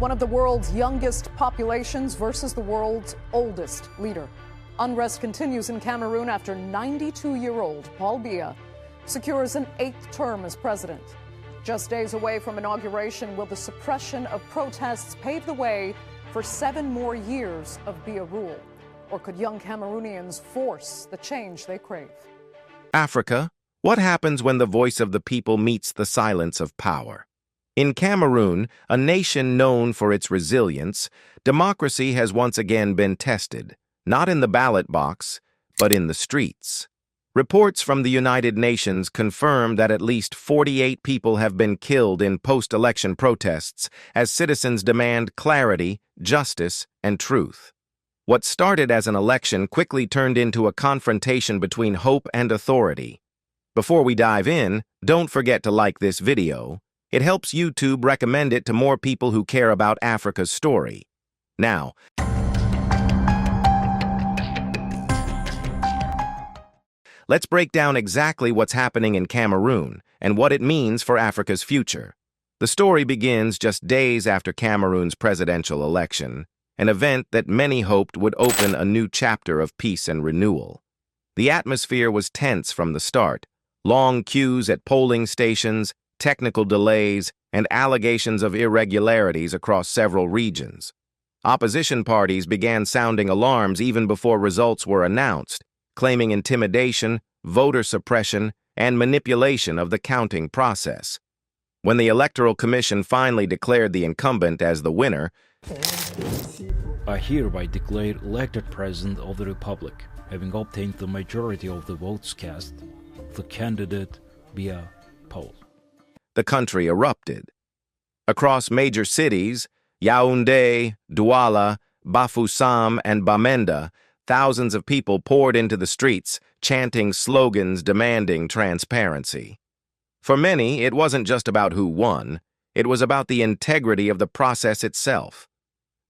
One of the world's youngest populations versus the world's oldest leader. Unrest continues in Cameroon after 92-year-old Paul Biya secures an 8th term as president. Just days away from inauguration, will the suppression of protests pave the way for 7 more years of Biya rule? Or could young Cameroonians force the change they crave? Africa, what happens when the voice of the people meets the silence of power? In Cameroon, a nation known for its resilience, democracy has once again been tested, not in the ballot box, but in the streets. Reports from the United Nations confirm that at least 48 people have been killed in post-election protests as citizens demand clarity, justice, and truth. What started as an election quickly turned into a confrontation between hope and authority. Before we dive in, don't forget to like this video. It helps YouTube recommend it to more people who care about Africa's story. Now, let's break down exactly what's happening in Cameroon and what it means for Africa's future. The story begins just days after Cameroon's presidential election, an event that many hoped would open a new chapter of peace and renewal. The atmosphere was tense from the start. Long queues at polling stations, technical delays, and allegations of irregularities across several regions. Opposition parties began sounding alarms even before results were announced, claiming intimidation, voter suppression, and manipulation of the counting process. When the Electoral Commission finally declared the incumbent as the winner, I hereby declare elected President of the Republic, having obtained the majority of the votes cast, the candidate Biya Paul. The country erupted. Across major cities, Yaoundé, Douala, Bafoussam, and Bamenda, thousands of people poured into the streets, chanting slogans demanding transparency. For many, it wasn't just about who won, it was about the integrity of the process itself.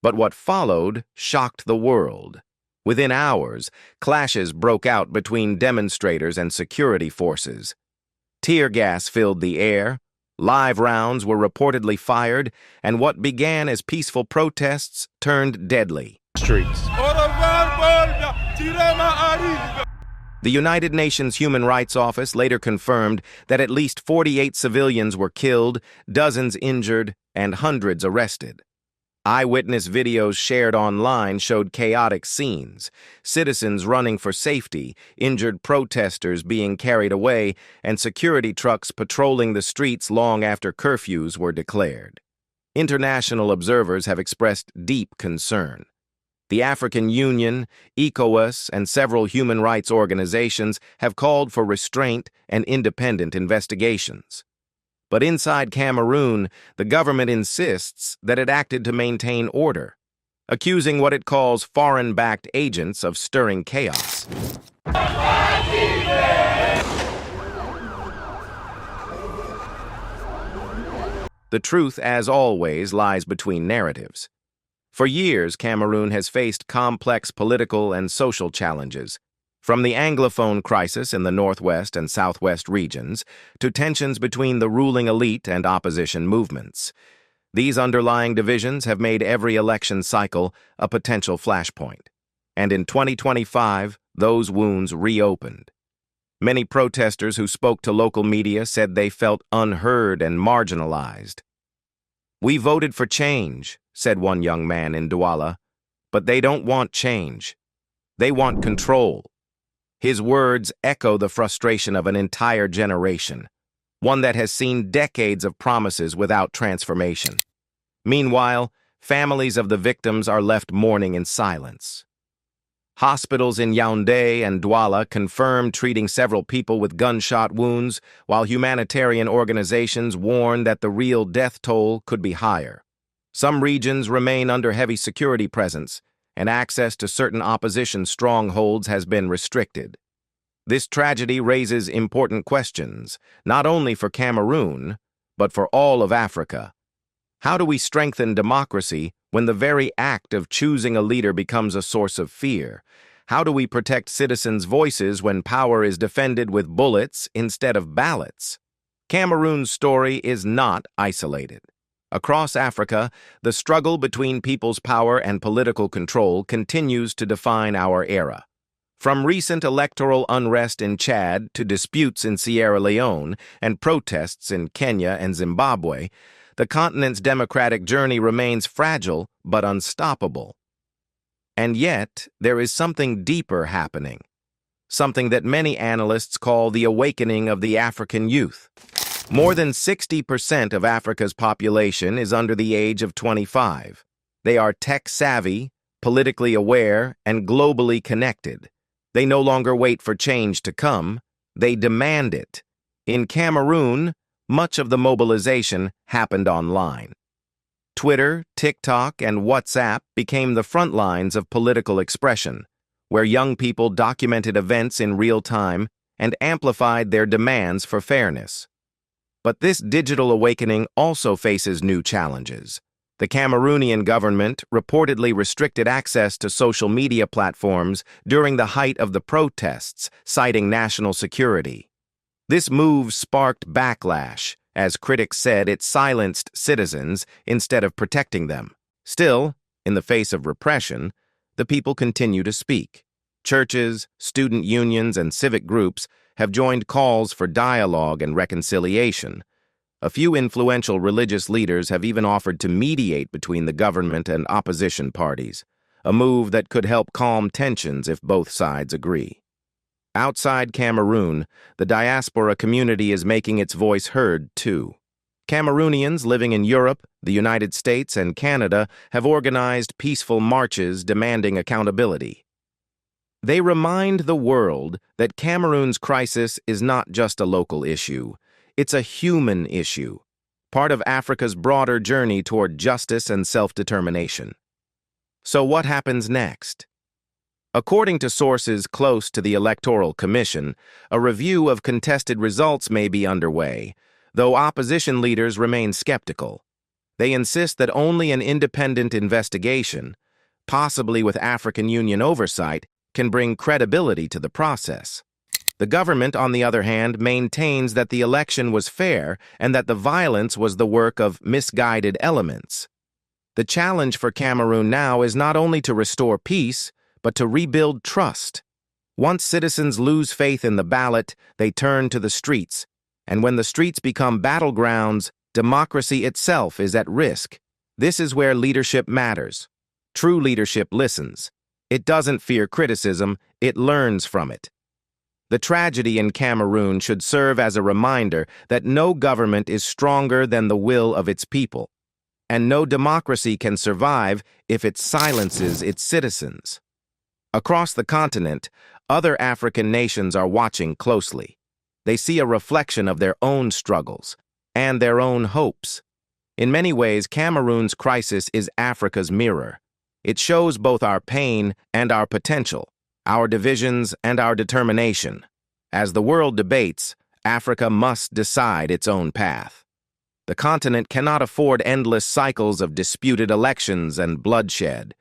But what followed shocked the world. Within hours, clashes broke out between demonstrators and security forces. Tear gas filled the air, live rounds were reportedly fired, and what began as peaceful protests turned deadly. Streets. The United Nations Human Rights Office later confirmed that at least 48 civilians were killed, dozens injured, and hundreds arrested. Eyewitness videos shared online showed chaotic scenes, citizens running for safety, injured protesters being carried away, and security trucks patrolling the streets long after curfews were declared. International observers have expressed deep concern. The African Union, ECOWAS, and several human rights organizations have called for restraint and independent investigations. But inside Cameroon, the government insists that it acted to maintain order, accusing what it calls foreign-backed agents of stirring chaos. The truth, as always, lies between narratives. For years, Cameroon has faced complex political and social challenges, from the Anglophone crisis in the northwest and southwest regions to tensions between the ruling elite and opposition movements. These underlying divisions have made every election cycle a potential flashpoint. And in 2025, those wounds reopened. Many protesters who spoke to local media said they felt unheard and marginalized. "We voted for change," said one young man in Douala, "but they don't want change. They want control." His words echo the frustration of an entire generation, one that has seen decades of promises without transformation. Meanwhile, families of the victims are left mourning in silence. Hospitals in Yaoundé and Douala confirmed treating several people with gunshot wounds, while humanitarian organizations warn that the real death toll could be higher. Some regions remain under heavy security presence, and access to certain opposition strongholds has been restricted. This tragedy raises important questions, not only for Cameroon, but for all of Africa. How do we strengthen democracy when the very act of choosing a leader becomes a source of fear? How do we protect citizens' voices when power is defended with bullets instead of ballots? Cameroon's story is not isolated. Across Africa, the struggle between people's power and political control continues to define our era. From recent electoral unrest in Chad to disputes in Sierra Leone and protests in Kenya and Zimbabwe, the continent's democratic journey remains fragile but unstoppable. And yet, there is something deeper happening, something that many analysts call the awakening of the African youth. More than 60% of Africa's population is under the age of 25. They are tech-savvy, politically aware, and globally connected. They no longer wait for change to come, they demand it. In Cameroon, much of the mobilization happened online. Twitter, TikTok, and WhatsApp became the front lines of political expression, where young people documented events in real time and amplified their demands for fairness. But this digital awakening also faces new challenges. The Cameroonian government reportedly restricted access to social media platforms during the height of the protests, citing national security. This move sparked backlash, as critics said it silenced citizens instead of protecting them. Still, in the face of repression, the people continue to speak. Churches, student unions, and civic groups have joined calls for dialogue and reconciliation. A few influential religious leaders have even offered to mediate between the government and opposition parties, a move that could help calm tensions if both sides agree. Outside Cameroon, the diaspora community is making its voice heard, too. Cameroonians living in Europe, the United States, and Canada have organized peaceful marches demanding accountability. They remind the world that Cameroon's crisis is not just a local issue. It's a human issue, part of Africa's broader journey toward justice and self-determination. So what happens next? According to sources close to the Electoral Commission, a review of contested results may be underway, though opposition leaders remain skeptical. They insist that only an independent investigation, possibly with African Union oversight, can bring credibility to the process. The government, on the other hand, maintains that the election was fair and that the violence was the work of misguided elements. The challenge for Cameroon now is not only to restore peace, but to rebuild trust. Once citizens lose faith in the ballot, they turn to the streets, and when the streets become battlegrounds, democracy itself is at risk. This is where leadership matters. True leadership listens. It doesn't fear criticism, it learns from it. The tragedy in Cameroon should serve as a reminder that no government is stronger than the will of its people, and no democracy can survive if it silences its citizens. Across the continent, other African nations are watching closely. They see a reflection of their own struggles and their own hopes. In many ways, Cameroon's crisis is Africa's mirror. It shows both our pain and our potential, our divisions and our determination. As the world debates, Africa must decide its own path. The continent cannot afford endless cycles of disputed elections and bloodshed.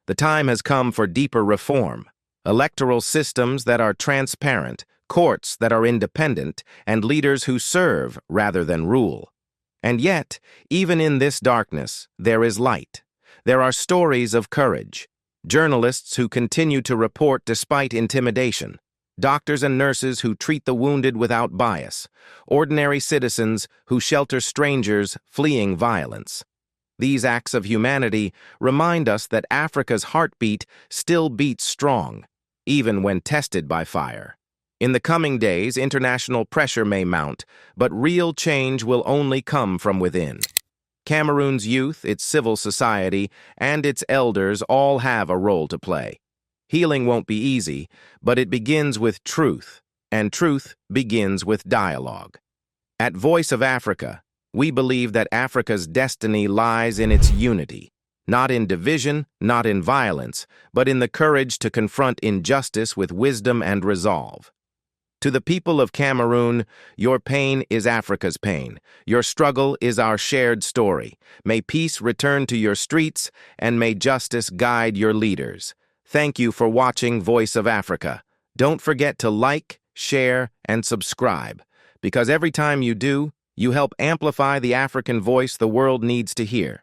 The time has come for deeper reform, electoral systems that are transparent, courts that are independent, and leaders who serve rather than rule. And yet, even in this darkness, there is light. There are stories of courage, journalists who continue to report despite intimidation, doctors and nurses who treat the wounded without bias, ordinary citizens who shelter strangers fleeing violence. These acts of humanity remind us that Africa's heartbeat still beats strong, even when tested by fire. In the coming days, international pressure may mount, but real change will only come from within. Cameroon's youth, its civil society, and its elders all have a role to play. Healing won't be easy, but it begins with truth, and truth begins with dialogue. At Voice of Africa, we believe that Africa's destiny lies in its unity, not in division, not in violence, but in the courage to confront injustice with wisdom and resolve. To the people of Cameroon, your pain is Africa's pain. Your struggle is our shared story. May peace return to your streets, and may justice guide your leaders. Thank you for watching Voice of Africa. Don't forget to like, share, and subscribe, because every time you do, You help amplify the African voice the world needs to hear.